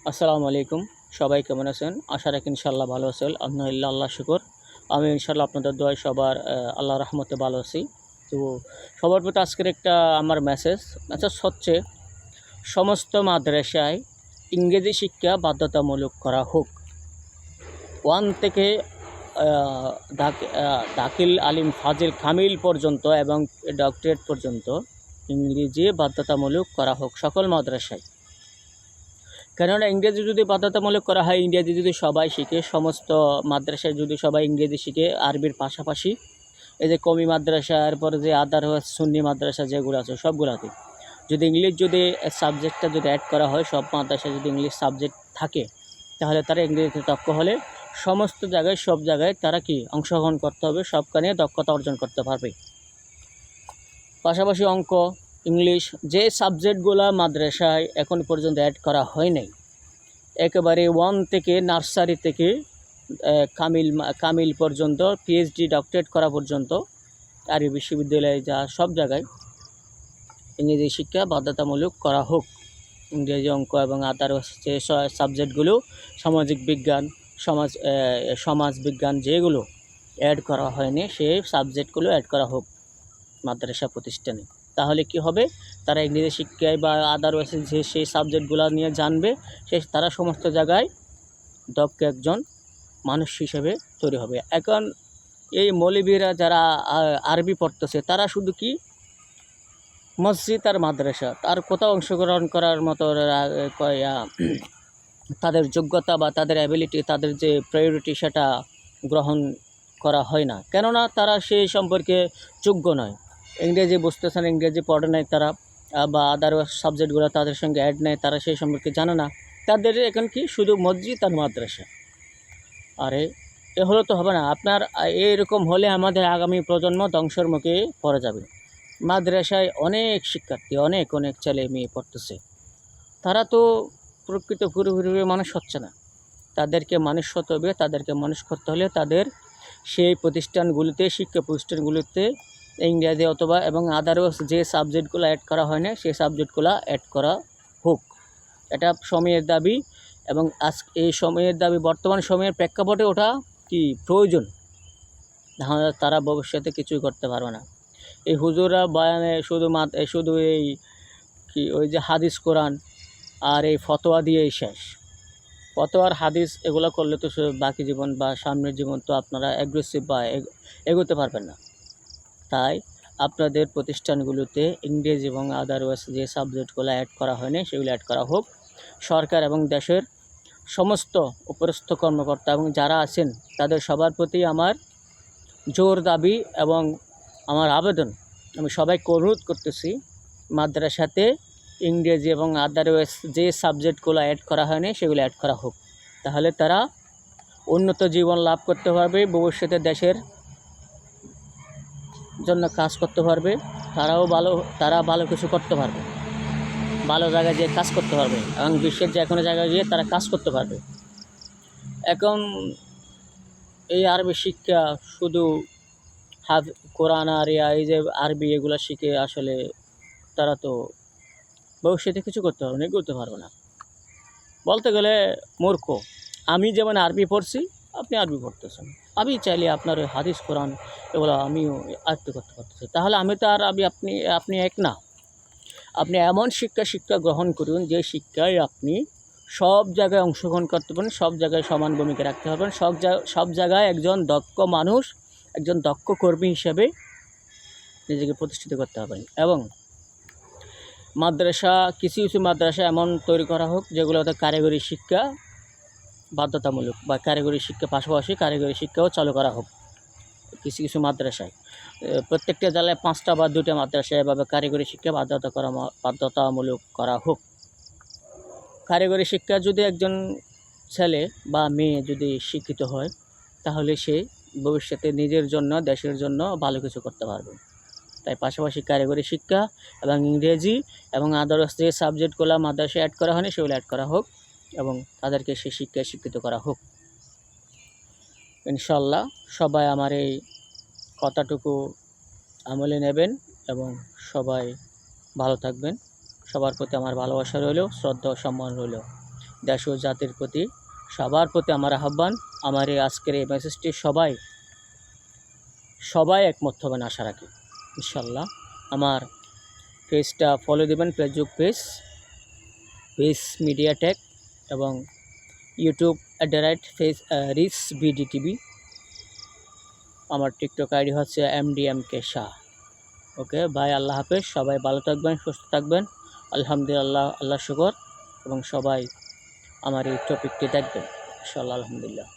আসসালামু আলাইকুম। সবাই কেমন আছেন? আশা রাখি ইনশাআল্লাহ ভালো আছেন। আলহামদুলিল্লাহ, আল্লাহ শুকর। আমি ইনশাআল্লাহ আপনাদের দোয়ায় সবার আল্লাহর রহমতে ভালো আছি। তো সবার প্রতি আজকের একটা আমার মেসেজ হচ্ছে সমস্ত মাদ্রাসায় ইংরেজি শিক্ষা বাধ্যতামূলক করা হোক। 1 থেকে দাখিল, আলিম, ফাজিল, কামিল পর্যন্ত এবং ডক্টরেট পর্যন্ত ইংরেজি বাধ্যতামূলক করা হোক সকল মাদ্রাসায়। কেননা ইংরেজি যদি বাধ্যতামূলক করা হয়, ইংরেজি যদি সবাই শিখে, সমস্ত মাদ্রাসায় যদি সবাই ইংরেজি শিখে আরবির পাশাপাশি, এই যে কওমি মাদ্রাসা, এরপরে যে আদার সুন্নি মাদ্রাসা যেগুলো আছে সবগুলোতে যদি ইংলিশ সাবজেক্টটা যদি অ্যাড করা হয়, সব মাদ্রাসায় যদি ইংলিশ সাবজেক্ট থাকে, তাহলে তারা ইংরেজিতে দক্ষ হলে সমস্ত জায়গায় সব জায়গায় তারা কি অংশগ্রহণ করতে হবে, সবখানে দক্ষতা অর্জন করতে পারবে। পাশাপাশি অঙ্ক, ইংলিশ যে সাবজেক্টগুলো মাদ্রাসায় এখন পর্যন্ত অ্যাড করা হয় নাই, একেবারে 1 থেকে নার্সারি থেকে কামিল পর্যন্ত, পিএইচডি ডক্টরেট করা পর্যন্ত আরবি বিশ্ববিদ্যালয়ে যা সব জায়গায় ইংরেজি শিক্ষা বাধ্যতামূলক করা হোক। ইংরেজি, অঙ্ক এবং আদার যে সাবজেক্টগুলো, সামাজিক বিজ্ঞান, সমাজ বিজ্ঞান যেগুলো অ্যাড করা হয়নি, সেই সাবজেক্টগুলো অ্যাড করা হোক মাদ্রাসা প্রতিষ্ঠানে। তাহলে কি হবে, তারা ইংরেজি শিক্ষায় বা আদারওয়াইজ যে সেই সাবজেক্টগুলো নিয়ে জানবে, তারা সমস্ত জায়গায় দক্ষ একজন মানুষ হিসেবে তৈরি হবে। এখন এই মৌলবীরা যারা আরবি পড়তেছে, তারা শুধু কি মসজিদ আর মাদ্রাসা, তার কোথাও অংশগ্রহণ করার মতো তাদের যোগ্যতা বা তাদের অ্যাবিলিটি, তাদের যে প্রায়োরিটি, সেটা গ্রহণ করা হয় না। কেননা তারা সেই সম্পর্কে যোগ্য নয়। ইংরেজি বুঝতেছেন, ইংরেজি পড়ে নাই তারা, বা আদার সাবজেক্টগুলো তাদের সঙ্গে অ্যাড নেয়, তারা সেই সম্পর্কে জানে না। তাদের এখন কি শুধু মসজিদ আর মাদ্রাসা। আরে এ হলে তো হবে না। আপনার এরকম হলে আমাদের আগামী প্রজন্ম ধ্বংসের মুখে পড়ে যাবে। মাদ্রাসায় অনেক শিক্ষার্থী, অনেক ছেলে মেয়ে পড়তেছে, তারা তো প্রকৃত পুরোপুরি মানুষ হচ্ছে না। তাদেরকে মানুষ হতে হবে। তাদেরকে মানুষ করতে হলে তাদের সেই প্রতিষ্ঠানগুলিতে, শিক্ষা প্রতিষ্ঠানগুলিতে ইংরেজি অথবা এবং আদারওয়াইজ যে সাবজেক্টগুলো অ্যাড করা হয় না, সেই সাবজেক্টগুলো অ্যাড করা হোক। এটা সময়ের দাবি, এবং এই সময়ের দাবি, বর্তমান সময়ের প্রেক্ষাপটে ওটা কি প্রয়োজন। তারা ভবিষ্যতে কিছুই করতে পারবে না। এই হুজুররা বয়ানে শুধু এই কি ওই যে হাদিস, কোরআন আর এই ফতোয়া দিয়েই শেষ। ফতোয়ার হাদিস এগুলো করলে তো বাকি জীবন বা সামনের জীবন তো আপনারা অ্যাগ্রেসিভ বা এগোতে পারবেন না। তাই আপনাদের প্রতিষ্ঠানগুলোতে ইংরেজি এবং আদারওয়াইজ যে সাবজেক্টগুলো অ্যাড করা হয়নি, সেগুলো অ্যাড করা হোক। সরকার এবং দেশের সমস্ত উপরস্থ কর্মকর্তা এবং যারা আছেন, তাদের সবার প্রতি আমার জোর দাবি এবং আমার আবেদন, আমি সবাইকে অনুরোধ করতেছি, মাদ্রাসাতে ইংরেজি এবং আদারওয়াইজ যে সাবজেক্টগুলো অ্যাড করা হয়নি, সেগুলো অ্যাড করা হোক। তাহলে তারা উন্নত জীবন লাভ করতে পারবে, ভবিষ্যতে দেশের জন্য কাজ করতে পারবে। তারা ভালো কিছু করতে পারবে, ভালো জায়গায় যেয়ে কাজ করতে পারবে, এবং বিশ্বের যে কোনো জায়গায় গিয়ে তারা কাজ করতে পারবে। এখন এই আরবি শিক্ষা শুধু কোরআন আর এই যে আরবি, এগুলো শিখে আসলে তারা তো ভবিষ্যতে কিছু করতে পারবে না, এগোতে পারবে না। বলতে গেলে মূর্খ। আমি যেমন আরবি পড়ছি, আপনি আরবি পড়তেছেন, আমি চাইলে আপনার ওই হাদিস, কোরআন এগুলো আমিও আয়ত্ত করতে পারতেছি। তাহলে আমি তো আর আপনি এক না। আপনি এমন শিক্ষা গ্রহণ করুন, যে শিক্ষায় আপনি সব জায়গায় অংশগ্রহণ করতে পারেন, সব জায়গায় সমান ভূমিকা রাখতে পারবেন, সব জায়গায় একজন দক্ষ মানুষ, একজন দক্ষ কর্মী হিসেবে নিজেকে প্রতিষ্ঠিত করতে পারবেন। এবং মাদ্রাসা, কিছু মাদ্রাসা এমন তৈরি করা হোক যেগুলোতে কারিগরি শিক্ষা বাধ্যতামূলক, বা কারিগরি শিক্ষা পাশাপাশি কারিগরি শিক্ষাও চালু করা হোক। কিছু মাদ্রাসায়, প্রত্যেকটা জেলায় 5টা বা 2টা মাদ্রাসায় এভাবে কারিগরি শিক্ষা বাধ্যতামূলক করা হোক। কারিগরি শিক্ষা যদি একজন ছেলে বা মেয়ে যদি শিক্ষিত হয়, তাহলে সে ভবিষ্যতে নিজের জন্য, দেশের জন্য ভালো কিছু করতে পারবে। তাই পাশাপাশি কারিগরি শিক্ষা এবং ইংরেজি এবং আদার্স যে সাবজেক্টগুলো মাদ্রাসায় অ্যাড করা হয়নি, সেগুলো অ্যাড করা হোক, এবং তাদেরকে সে শিক্ষায় শিক্ষিত করা হোক। ইনশাল্লাহ সবাই আমার এই কথাটুকু আমলে নেবেন, এবং সবাই ভালো থাকবেন। সবার প্রতি আমার ভালোবাসা রইল, শ্রদ্ধা ও সম্মান রইল। দেশ ও জাতির প্রতি সবার প্রতি আমার আহ্বান, আমার এই আজকের এই মেসেজটি সবাই একমত হবেন আশা রাখি ইনশাল্লাহ। আমার পেজটা ফলো দেবেন, ফেসবুক পেজ মিডিয়া টেক, এবং ইউটিউব @রিস বিডি আমার টিকটক আইডি হচ্ছে MDMK শাহ। ওকে ভাই, আল্লাহ হাফেজ, সবাই ভালো থাকবেন, সুস্থ থাকবেন। আলহামদুলিল্লাহ, আল্লাহ শুকর, এবং সবাই আমার এই টপিকটি দেখবেন ইনশাআল্লাহ। আলহামদুলিল্লাহ।